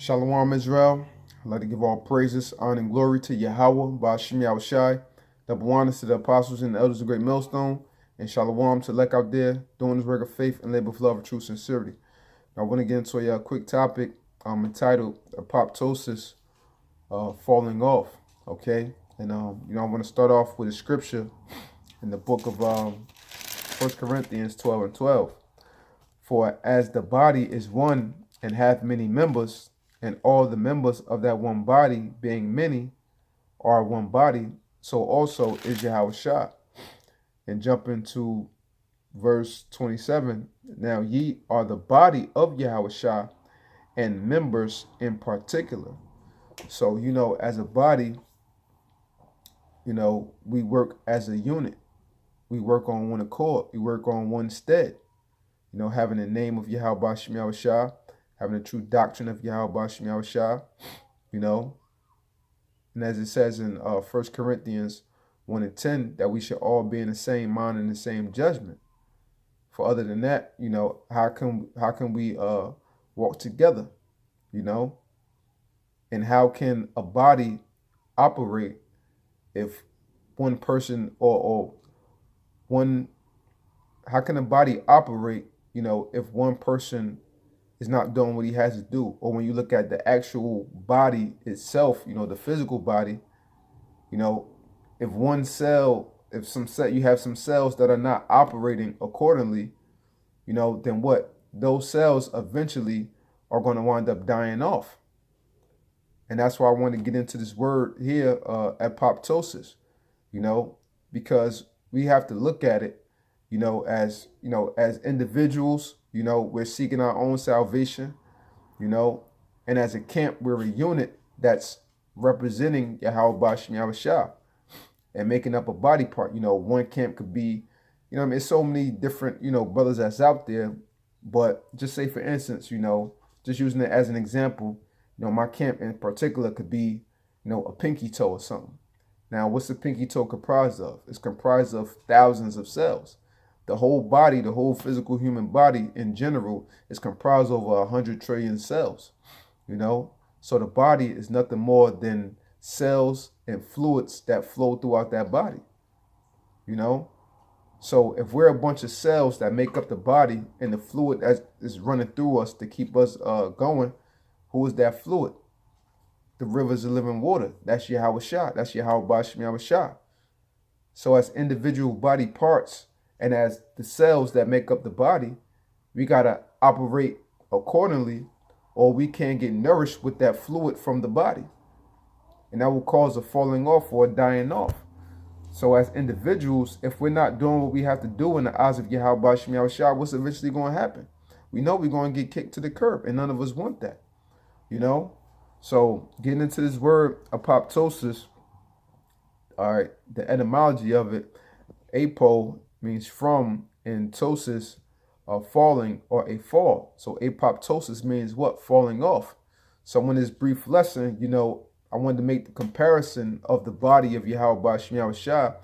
Shalawam, Israel. I'd like to give all praises, honor, and glory to YAHAWAH, YAHAWASHI. Double honors to the apostles and the elders of Great Millstone. And Shalawam to Lek out there doing this work of faith and labor of love and true sincerity. Now, I want to get into a quick topic entitled Apoptosis, falling off. Okay? And, I want to start off with a scripture in the book of 1 Corinthians 12:12. For as the body is one and hath many members, and all the members of that one body, being many, are one body, so also is YAHAWASHI. And jump into verse 27. Now ye are the body of YAHAWASHI, and members in particular. So, as a body, we work as a unit. We work on one accord. We work on one stead. Having the name of YAHAWASHI, having the true doctrine of YAHAWASHI, and as it says in 1 Corinthians 1:10, that we should all be in the same mind and the same judgment. For other than that, how can we walk together, and how can a body operate if one person or one, how can a body operate, if one person is not doing what he has to do? Or when you look at the actual body itself, the physical body, if one cell, you have some cells that are not operating accordingly, then what? Those cells eventually are going to wind up dying off. And that's why I want to get into this word here, apoptosis, because we have to look at it, as individuals, we're seeking our own salvation, and as a camp, we're a unit that's representing YAHAWASHI and making up a body part. One camp could be, it's so many different, brothers that's out there. But just say, for instance, just using it as an example, my camp in particular could be, a pinky toe or something. Now, what's the pinky toe comprised of? It's comprised of thousands of cells. The whole body, the whole physical human body in general, is comprised of over 100 trillion cells, So the body is nothing more than cells and fluids that flow throughout that body, So if we're a bunch of cells that make up the body and the fluid that is running through us to keep us going, who is that fluid? The rivers of living water. That's YAHAWASHI. That's YAHAWASHI. So as individual body parts and as the cells that make up the body, we got to operate accordingly, or we can't get nourished with that fluid from the body. And that will cause a falling off or a dying off. So as individuals, if we're not doing what we have to do in the eyes of YAHAWASHI, what's eventually going to happen? We know we're going to get kicked to the curb, and none of us want that, So getting into this word, apoptosis, all right, the etymology of it, apo means from, and tosis, falling or a fall. So apoptosis means what? Falling off. So in this brief lesson, I wanted to make the comparison of the body of YAHAWASHI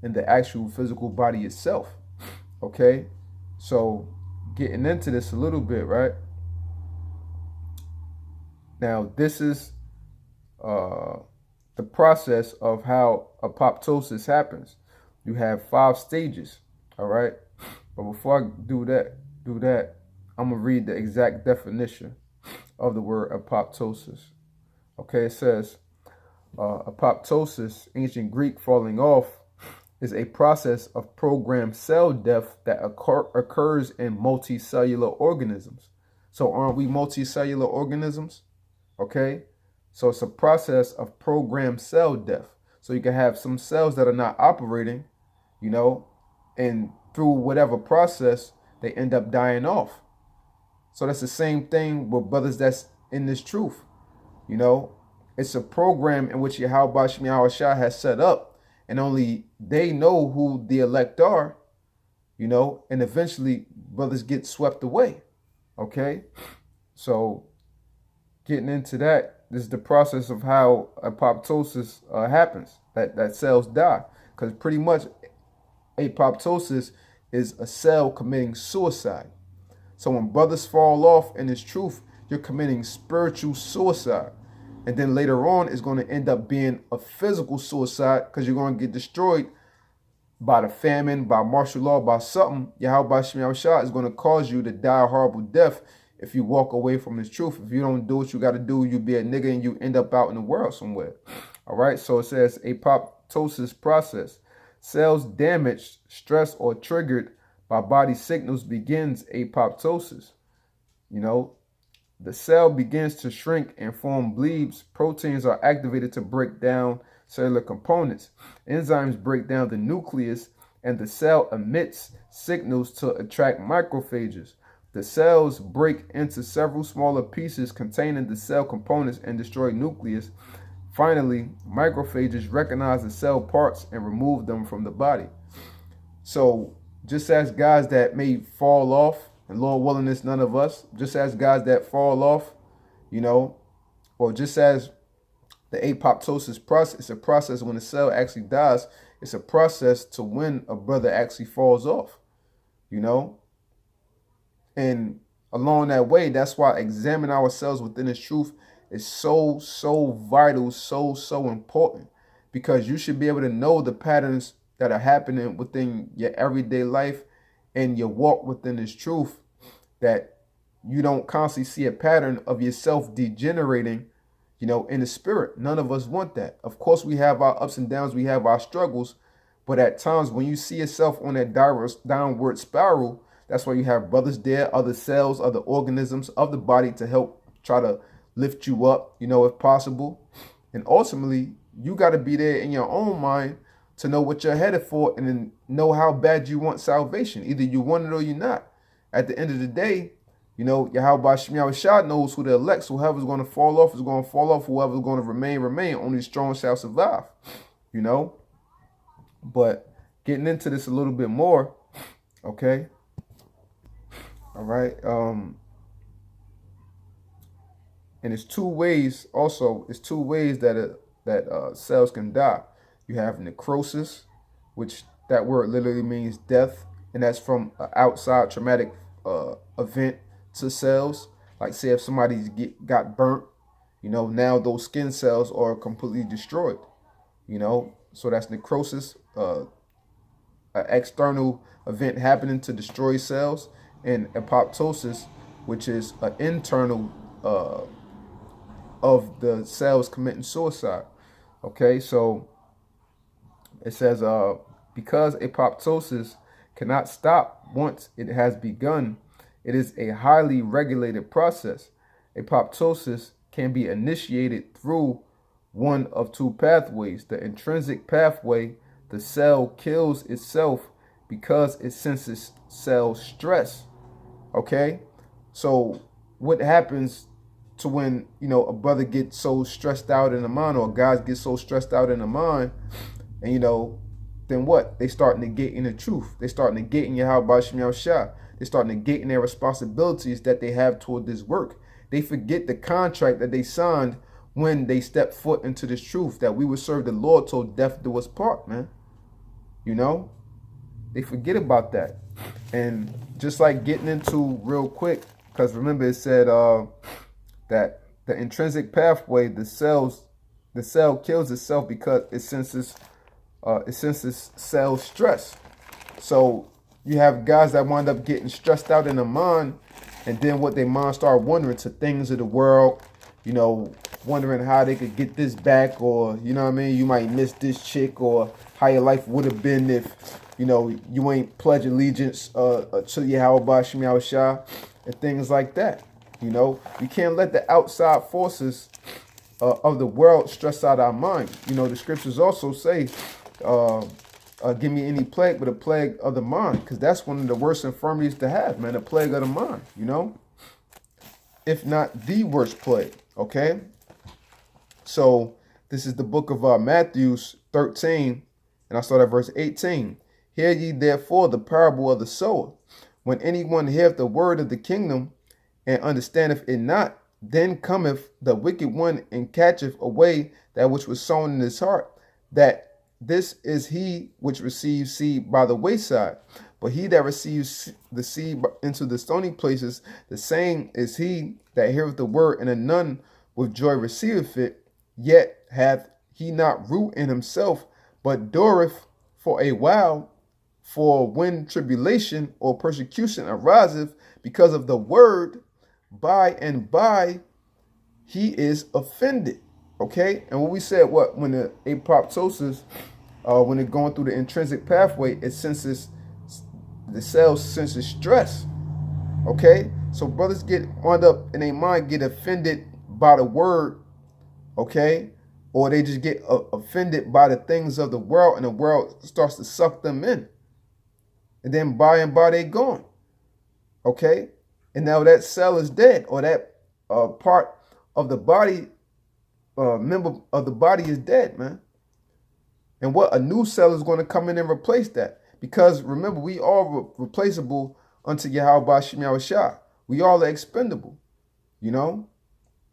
and the actual physical body itself. Okay, so getting into this a little bit, right? Now, this is the process of how apoptosis happens. You have 5 stages, all right? But before I do that, I'm going to read the exact definition of the word apoptosis. Okay, it says, apoptosis, ancient Greek, falling off, is a process of programmed cell death that occurs in multicellular organisms. So aren't we multicellular organisms? Okay, so it's a process of programmed cell death. So you can have some cells that are not operating, and through whatever process, they end up dying off. So that's the same thing with brothers that's in this truth. It's a program in which YAHAWASHI has set up, and only they know who the elect are, and eventually brothers get swept away. Okay, so getting into that, this is the process of how apoptosis happens, that cells die. Because pretty much apoptosis is a cell committing suicide. So when brothers fall off in this truth, you're committing spiritual suicide. And then later on, it's going to end up being a physical suicide because you're going to get destroyed by the famine, by martial law, by something. YAHAWASHI is going to cause you to die a horrible death if you walk away from this truth. If you don't do what you got to do, you be a nigga and you end up out in the world somewhere. All right, so it says apoptosis process. Cells damaged, stressed, or triggered by body signals begins apoptosis. You know, the cell begins to shrink and form bleeds. Proteins are activated to break down cellular components. Enzymes break down the nucleus, and the cell emits signals to attract macrophages. The cells break into several smaller pieces containing the cell components and destroy nucleus. Finally, macrophages recognize the cell parts and remove them from the body. So just as guys that may fall off, and Lord willing, it's none of us, just as guys that fall off, you know, or just as the apoptosis process, it's a process when the cell actually dies. It's a process to when a brother actually falls off, you know. And along that way, that's why examine ourselves within this truth is so vital, so important, because you should be able to know the patterns that are happening within your everyday life and your walk within this truth, that you don't constantly see a pattern of yourself degenerating, you know, in the spirit. None of us want that. Of course, we have our ups and downs, we have our struggles, but at times when you see yourself on that downward spiral, that's why you have brothers there, other cells, other organisms of the body to help try to lift you up, you know, if possible. And ultimately, you got to be there in your own mind to know what you're headed for and then know how bad you want salvation. Either you want it or you're not. At the end of the day, you know, YAHAWASHI knows who the elect. So whoever's going to fall off is going to fall off. Whoever's going to remain. Only the strong shall survive, you know. But getting into this a little bit more, okay. All right. And it's two ways also. It's two ways that cells can die. You have necrosis, which that word literally means death. And that's from an outside traumatic event to cells. Like say if somebody got burnt, you know, now those skin cells are completely destroyed, you know. So that's necrosis, an external event happening to destroy cells. And apoptosis, which is an internal of the cells committing suicide. Okay, so it says because apoptosis cannot stop once it has begun, it is a highly regulated process. Apoptosis can be initiated through one of two pathways. The intrinsic pathway, the cell kills itself because it senses cell stress. Okay, so what happens to when, you know, a brother gets so stressed out in the mind, or guys get so stressed out in the mind, and you know, then what? They start negating the truth. They start negating YAHAWASHI. They start negating their responsibilities that they have toward this work. They forget the contract that they signed when they stepped foot into this truth, that we would serve the Lord till death do us part, man. You know, they forget about that. And just like getting into real quick, because remember it said that the intrinsic pathway, the cell kills itself because it senses cell stress. So you have guys that wind up getting stressed out in the mind, and then what their mind start wondering to things of the world, you know, wondering how they could get this back, or, you know what I mean, you might miss this chick, or how your life would have been if, you know, you ain't pledge allegiance to YAHAWASHI and things like that. You know, you can't let the outside forces of the world stress out our mind. You know, the scriptures also say, give me any plague but a plague of the mind, because that's one of the worst infirmities to have, man, a plague of the mind, you know, if not the worst plague. Okay, so this is the book of Matthew 13, and I start at verse 18. Hear ye therefore the parable of the sower. When anyone heareth the word of the kingdom and understandeth it not, then cometh the wicked one and catcheth away that which was sown in his heart. That this is he which receives seed by the wayside. But he that receives the seed into the stony places, the same is he that heareth the word, and none with joy receiveth it, yet hath he not root in himself, but dureth for a while. For when tribulation or persecution ariseth because of the word, by and by he is offended. Okay? And when we said what? When the apoptosis, when it's going through the intrinsic pathway, it senses, the cells senses stress. Okay? So brothers get wound up in their mind, get offended by the word. Okay? Or they just get offended by the things of the world, and the world starts to suck them in. And then by and by they gone. Okay? And now that cell is dead, or that part of the body, member of the body is dead, man. And what? A new cell is going to come in and replace that. Because remember, we all replaceable unto YAHAWASHI. We all are expendable, you know.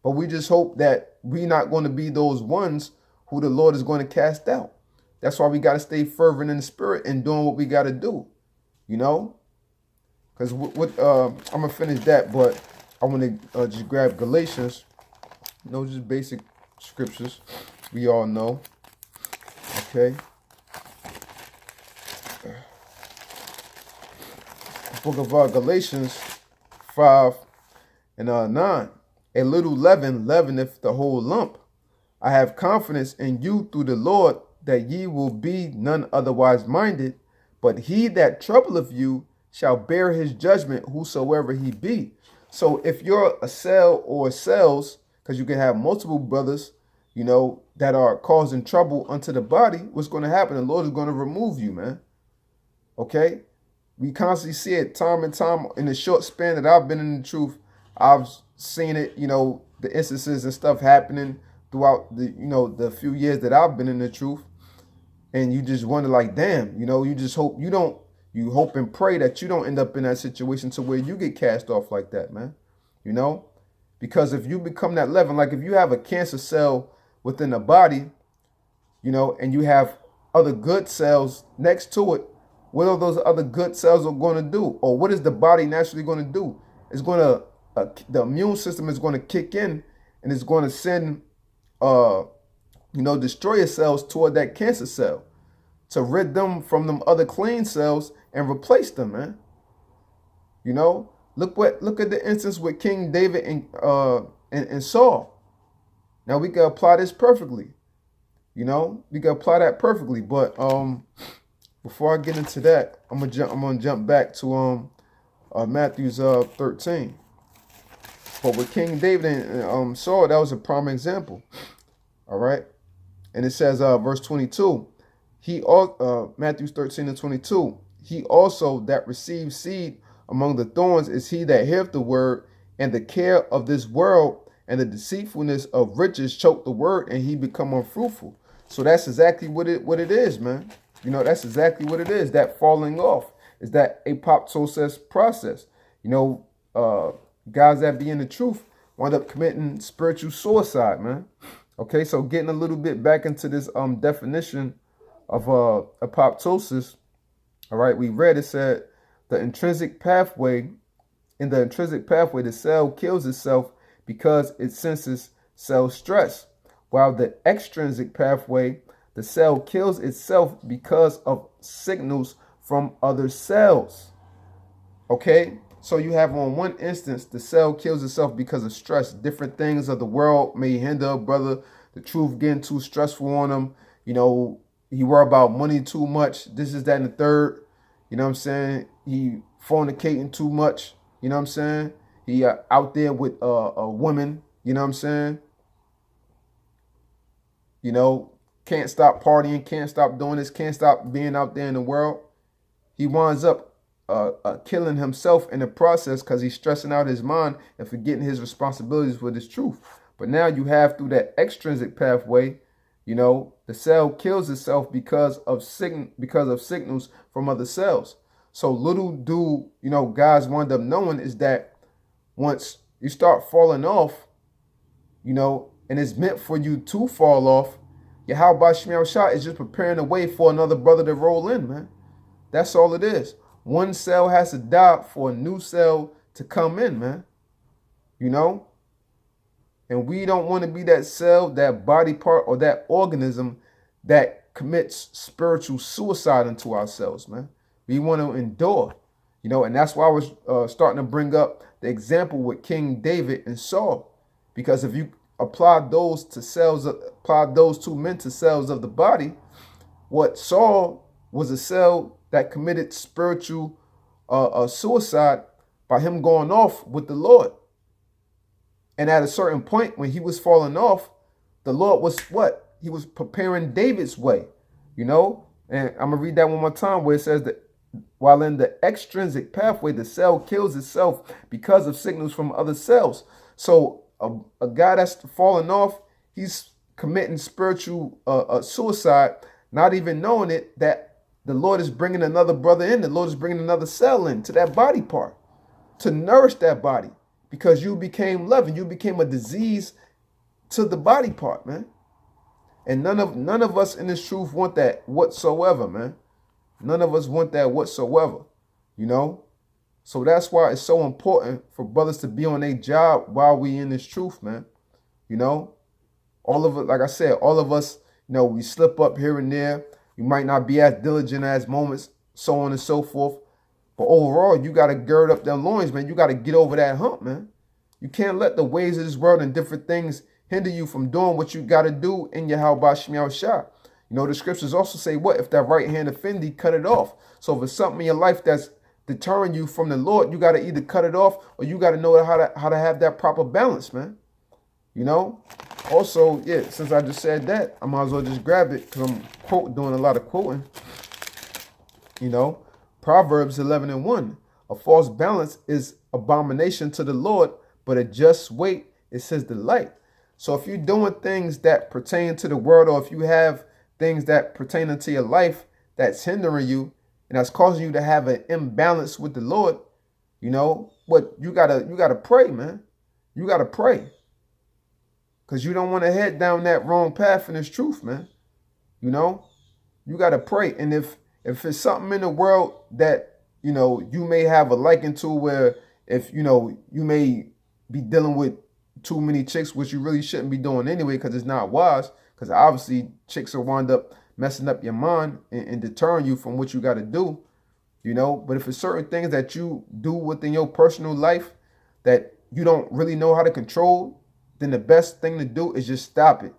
But we just hope that we're not going to be those ones who the Lord is going to cast out. That's why we got to stay fervent in the spirit and doing what we got to do, you know. Because I'm going to finish that, but I want to just grab Galatians. You know, just basic scriptures we all know. Okay. Book of Galatians 5 and 9. A little leaven leaveneth the whole lump. I have confidence in you through the Lord that ye will be none otherwise minded, but he that troubleth you shall bear his judgment, whosoever he be. So if you're a cell or cells, because you can have multiple brothers, you know, that are causing trouble unto the body, what's going to happen? The Lord is going to remove you, man. Okay? We constantly see it time and time. In the short span that I've been in the truth, I've seen it, you know, the instances and stuff happening throughout the, you know, the few years that I've been in the truth. And you just wonder, like, damn, you know, you just hope you don't, you hope and pray that you don't end up in that situation to where you get cast off like that, man. You know, because if you become that leaven, like if you have a cancer cell within the body, you know, and you have other good cells next to it, what are those other good cells are going to do? Or what is the body naturally going to do? It's going to, the immune system is going to kick in, and it's going to send, you know, destroyer cells toward that cancer cell to rid them from them other clean cells and replace them, man. You know, look at the instance with King David and Saul. Now we can apply this perfectly. You know, we can apply that perfectly. But before I get into that, I'm gonna jump back to Matthew's 13. But with King David and Saul, that was a prime example. All right. And it says, verse 22, Matthew 13 and 22, he also that receives seed among the thorns is he that heareth the word, and the care of this world and the deceitfulness of riches choke the word, and he become unfruitful. So that's exactly what it is, man. You know, that's exactly what it is. That falling off is that apoptosis process. You know, guys that be in the truth wind up committing spiritual suicide, man. Okay, so getting a little bit back into this definition of apoptosis. All right, we read it said the intrinsic pathway. In the intrinsic pathway, the cell kills itself because it senses cell stress, while the extrinsic pathway, the cell kills itself because of signals from other cells. Okay, so you have on one instance, the cell kills itself because of stress. Different things of the world may hinder a brother. The truth getting too stressful on him. You know, he worry about money too much. This is that and the third. You know what I'm saying? He fornicating too much. You know what I'm saying? He out there with a woman. You know what I'm saying? You know, can't stop partying, can't stop doing this, can't stop being out there in the world. He winds up killing himself in the process because he's stressing out his mind and forgetting his responsibilities with his truth. But now you have through that extrinsic pathway, you know, the cell kills itself because of signals from other cells. So little do, you know, guys wind up knowing is that once you start falling off, you know, and it's meant for you to fall off, YAHAWASHI is just preparing the way for another brother to roll in, man. That's all it is. One cell has to die for a new cell to come in, man. You know? And we don't want to be that cell, that body part, or that organism that commits spiritual suicide into ourselves, man. We want to endure, and that's why I was starting to bring up the example with King David and Saul. Because if you apply those two men to cells of the body, what Saul was a cell that committed spiritual suicide by him going off with the Lord. And at a certain point when he was falling off, the Lord was what? He was preparing David's way, And I'm going to read that one more time where it says that while in the extrinsic pathway, the cell kills itself because of signals from other cells. So a guy that's falling off, he's committing spiritual suicide, not even knowing it, that the Lord is bringing another brother in. The Lord is bringing another cell into that body part to nourish that body, because you became leaven. You became a disease to the body part, man. And none of us in this truth want that whatsoever, man. None of us want that whatsoever, So that's why it's so important for brothers to be on their job while we in this truth, man. All of it, like I said, all of us, we slip up here and there. You might not be as diligent as moments, so on and so forth. But overall, you got to gird up them loins, man. You got to get over that hump, man. You can't let the ways of this world and different things hinder you from doing what you got to do in YAHAWASHI. The scriptures also say, what? If that right hand offend thee, cut it off. So if it's something in your life that's deterring you from the Lord, you got to either cut it off or you got to know how to have that proper balance, man. Also, yeah, since I just said that, I might as well just grab it because I'm doing a lot of quoting. Proverbs 11:1. A false balance is abomination to the Lord, but a just weight is his delight. So if you're doing things that pertain to the world, or if you have things that pertain to your life that's hindering you and that's causing you to have an imbalance with the Lord, what you gotta pray, man. You gotta pray. Because you don't want to head down that wrong path in this truth, man. You gotta pray. And if it's something in the world that, you may have a liking to, where if, you may be dealing with too many chicks, which you really shouldn't be doing anyway, because it's not wise, because obviously chicks will wind up messing up your mind and deterring you from what you got to do, But if it's certain things that you do within your personal life that you don't really know how to control, then the best thing to do is just stop it.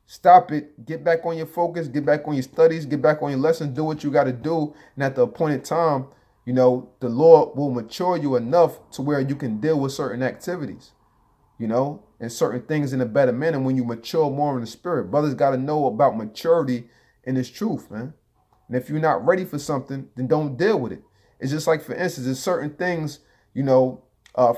Stop it. Get back on your focus. Get back on your studies. Get back on your lessons. Do what you got to do. And at the appointed time, the Lord will mature you enough to where you can deal with certain activities, and certain things in a better manner when you mature more in the spirit. Brothers got to know about maturity in this truth, man. And if you're not ready for something, then don't deal with it. It's just like, for instance, there's certain things,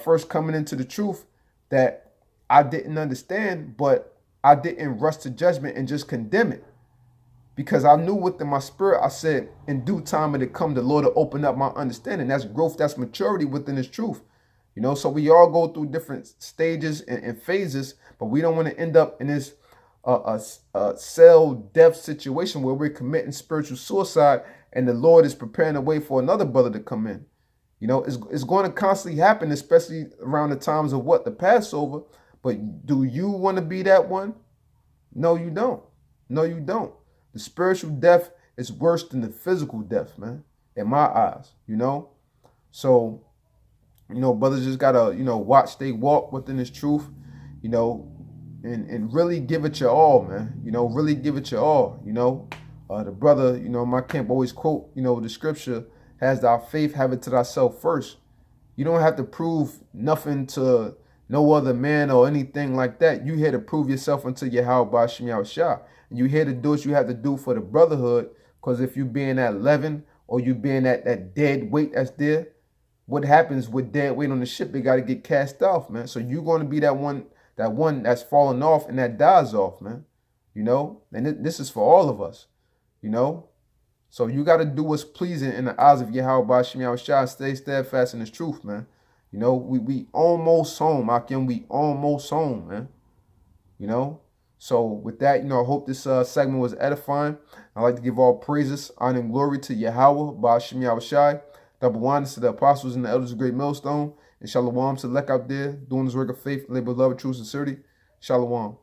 first coming into the truth that I didn't understand, but I didn't rush to judgment and just condemn it, because I knew within my spirit, I said, in due time it'll come, the Lord to open up my understanding. That's growth, that's maturity within this truth. So we all go through different stages and phases, but we don't want to end up in this cell death situation where we're committing spiritual suicide and the Lord is preparing a way for another brother to come in. It's going to constantly happen, especially around the times of the Passover. But do you want to be that one? No, you don't. No, you don't. The spiritual death is worse than the physical death, man, in my eyes, So, brothers just got to, watch they walk within this truth, and really give it your all, man. Really give it your all, The brother, my camp always quote, the scripture has thy faith, have it to thyself first. You don't have to prove nothing to no other man or anything like that. You here to prove yourself unto YAHAWASHI. And you here to do what you have to do for the brotherhood. Because if you being that leaven, or you being that dead weight that's there, what happens with dead weight on the ship? It got to get cast off, man. So you're going to be that one that's falling off and that dies off, man. And this is for all of us, So you got to do what's pleasing in the eyes of YAHAWASHI and stay steadfast in this truth, man. We almost home, Akim. We almost home, man. So with that, I hope this segment was edifying. I'd like to give all praises, honor, and glory to Yahawah, Ba'ashim Yahawashi. Double honors to the apostles and the elders of Great Millstone. And shalom select out there, doing this work of faith, labor, love, true sincerity. Shalom.